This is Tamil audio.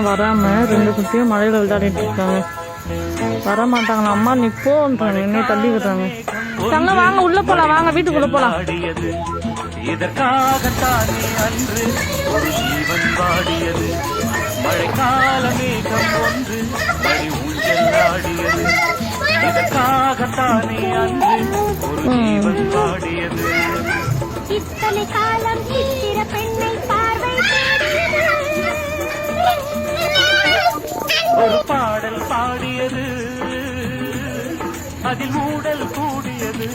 வராமல் ரெண்டு குட்டியும் மழையில் விளையாடிட்டு இருக்காங்க. வர மாட்டாங்களா? அம்மா நீ போன்றாங்க, என்ன தள்ளி விடுறாங்க. தங்க வாங்க, உள்ள போலாம், வாங்க வீட்டுக்குள்ள போலாம். இதற்காகத்தானே அன்று ஒரு ஜீவன் வாடியது, மழைக்கால மேகம் ஒன்று மழை ஊஞ்சல் ஆடியது. இதற்காகத்தானே அன்று ஒரு ஜீவன் வாடியது. இத்தனை காலம் சித்திர பெண்ணை பார்வை ஒரு பாடல் பாடியது, அதில் ஊடல் கூடியது.